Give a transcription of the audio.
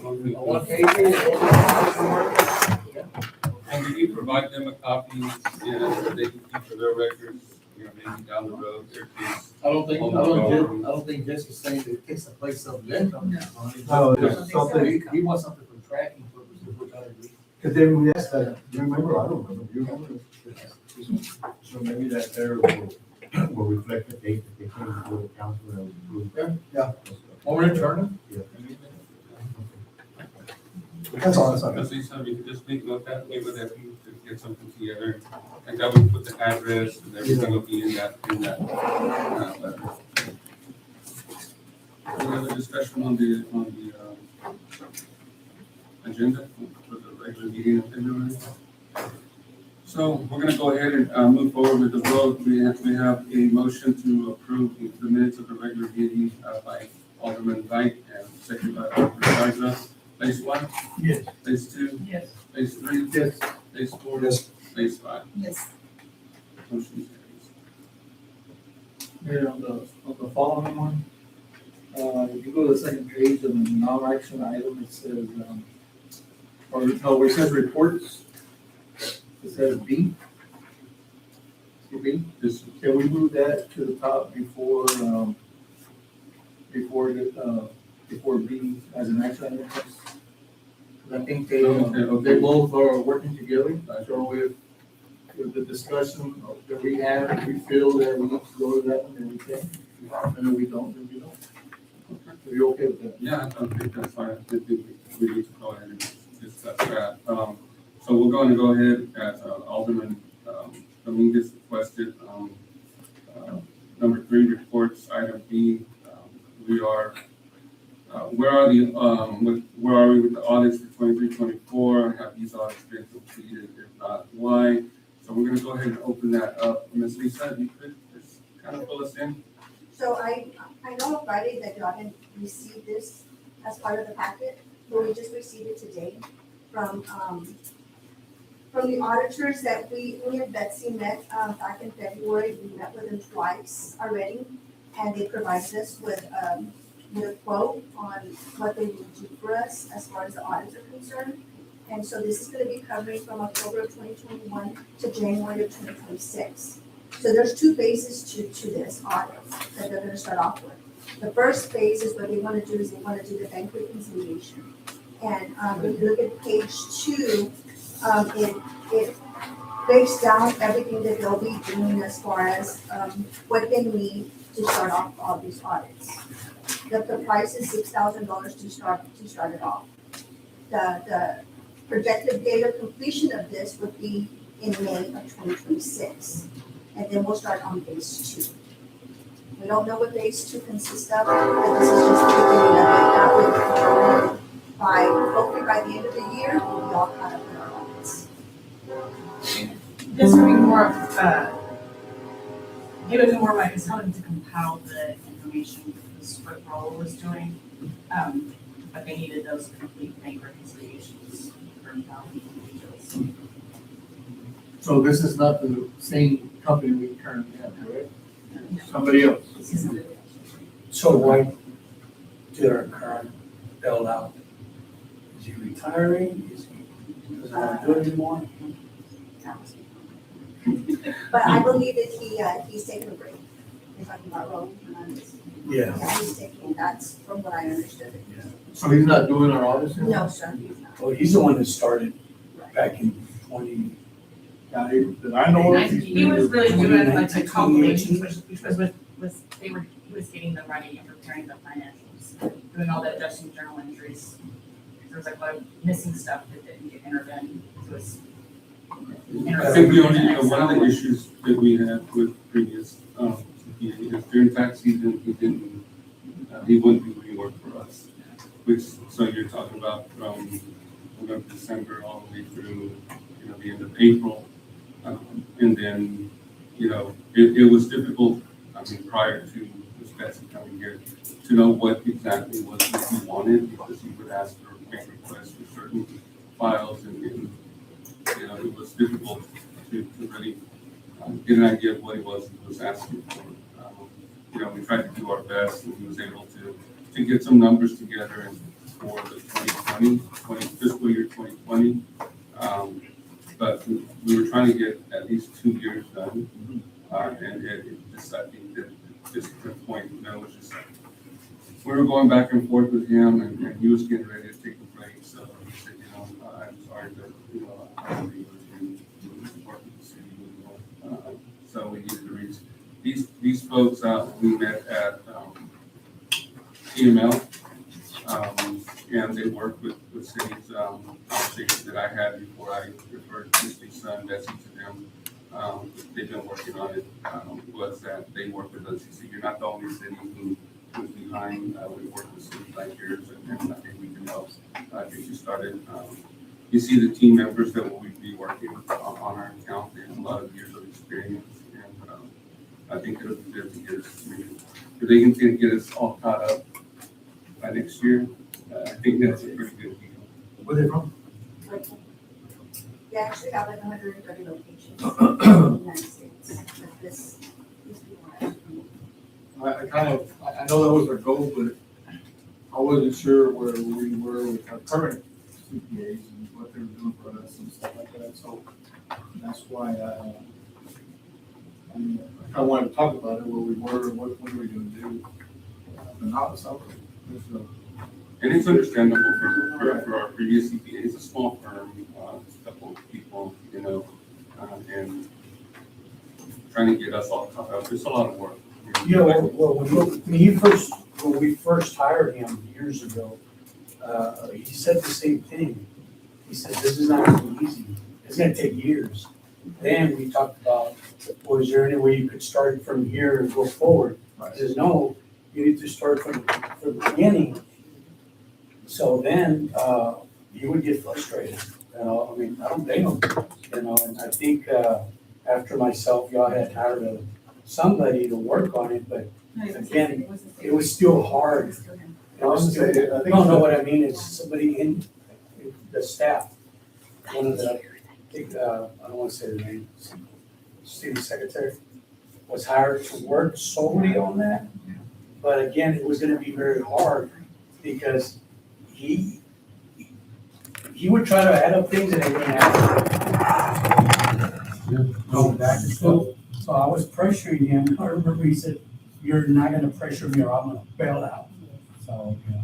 Okay. One page. And did you provide them a copy, so they can keep for their records, maybe down the road, their kids? I don't think Jesse's saying that it takes the place of Lincoln. No, there's something, He wants something for tracking purposes, which I agree. because then we asked that, do you remember? I don't remember, do you remember? So maybe that there will reflect the date that they came before the council and it was approved. Yeah. Moment of turn. Yeah. That's all, that's all. Because Lisa, we could just make note that, maybe that we could get something together, and that would put the address and everything will be in that letter. Any other discussion on the agenda for the regular meeting in February? So we're gonna go ahead and move forward with the vote. We have a motion to approve the minutes of the regular meeting by Alderman Knight and second by Alderman Garza. Phase 1? Yes. Phase 2? Yes. Phase 3? Yes. Phase 4? Yes. Phase 5? Yes. Motion carries. Here on the following one, if you go to the second page of the non-action item, it says, where it says reports, it says B. See B? This, Can we move that to the top before B as an action item? 'Cause I think they both are working together, so if the discussion that we have, if we feel that we need to go to that one, then we can. And if we don't, then we don't. Are you okay with that? yeah, I don't think that's fine. I think we need to go ahead and discuss that. So we're going to go ahead as Alderman Dominguez requested, number 3 reports, item B. We are, where are we with the audits for 23-24? Have these audits been completed? If not, why? So we're gonna go ahead and open that up. Ms. Lisa, you could just kind of fill us in? So I know on Friday that y'all didn't receive this as part of the packet, but we just received it today from the auditors that we and Betsy met, back in February. We met with them twice already, and they provided us with a quote on what they would do for us as far as the audits are concerned. And so this is gonna be covering from October of 2021 to January of 2026. So there's 2 phases to this audit that they're gonna start off with. The first phase is what they wanna do is they wanna do the bank reconciliation. And if you look at page 2, it breaks down everything that they'll be doing as far as what they need to start off all these audits. The price is $6,000 to start it off. The projected date of completion of this would be in May of 2026. And then we'll start on phase 2. We don't know what phase 2 consists of, but this is just the beginning of it. That would, hopefully by the end of the year, we'll be all caught up in our audits. This would be more of, it would be more like it's helping to compile the information because what Raul was doing. But they needed those complete bank reconciliations for individuals. So this is not the same company we currently have, correct? Somebody else. So why did our current bail out? Is he retiring? Is he, doesn't want to do it anymore? But I believe that he's taking a break. You're talking about Raul Hernandez. Yeah. Yeah, he's taking, that's from what I understood. So he's not doing our audits? No, sir, he's not. Well, he's the one that started back in 20. That I know of. He was really doing like the 2019, calculations, which was he was getting them ready and preparing the financials, doing all the adjusting journal entries. There was like a lot of missing stuff that didn't get entered in. So it was I think we only, one of the issues that we had with previous, is during tax season, he wouldn't do any work for us. Which, so you're talking about from November, December, all the way through, the end of April. And then, it was difficult, prior to this Betsy coming here, to know what exactly was that he wanted, because he would ask for bank requests for certain files, and it was difficult to really get an idea of what it was he was asking for. We tried to do our best, and he was able to get some numbers together, for the 2020 fiscal year 2020. But we were trying to get at least 2 years done. And it just, I think that just to the point, you know, it was just, we were going back and forth with him and he was getting ready to take a break. So he said, you know, I'm sorry, but, you know, I don't think we can work with the city anymore. So we needed to reach these folks out. We met at EML, and they worked with cities, conversations that I had before I referred Mr. Son, Bessie to them. They've been working on it, was that they work with us. He said, you're not the only city who's behind. We work with cities like yours, and I think we can help. I think you started, you see the team members that will be working on our account. They have a lot of years of experience, and I think it'll be good to get us, if they can get us all caught up by next year, I think that's a pretty good deal. Where they from? They actually have like 130 locations in the United States, but these people are actually. I know that was our goal, but I wasn't sure where we were with our current CPAs and what they were doing for us and stuff like that, so that's why I wanted to talk about it, where we were, what are we gonna do? And how it's out there. And it's understandable for our previous CPA. It's a small firm, it's a couple of people, you know, and trying to get us all caught up. It's a lot of work. Yeah, well, when we first hired him years ago, he said the same thing. He said, this is not gonna be easy. It's gonna take years. Then we talked about, well, is there any way you could start from here and go forward? He says, no, you need to start from the beginning. So then, you would get frustrated, you know, I mean, I don't blame him, you know, and I think, after myself, y'all had hired somebody to work on it, but again, it was still hard. It was still, no, what I mean is somebody in the staff, one of the, I think, I don't wanna say the name, city secretary, was hired to work solely on that. But again, it was gonna be very hard because he would try to add up things and it wouldn't add up. Going back and forth. So I was pressuring him. I remember he said, you're not gonna pressure me or I'm gonna bail out. So, yeah.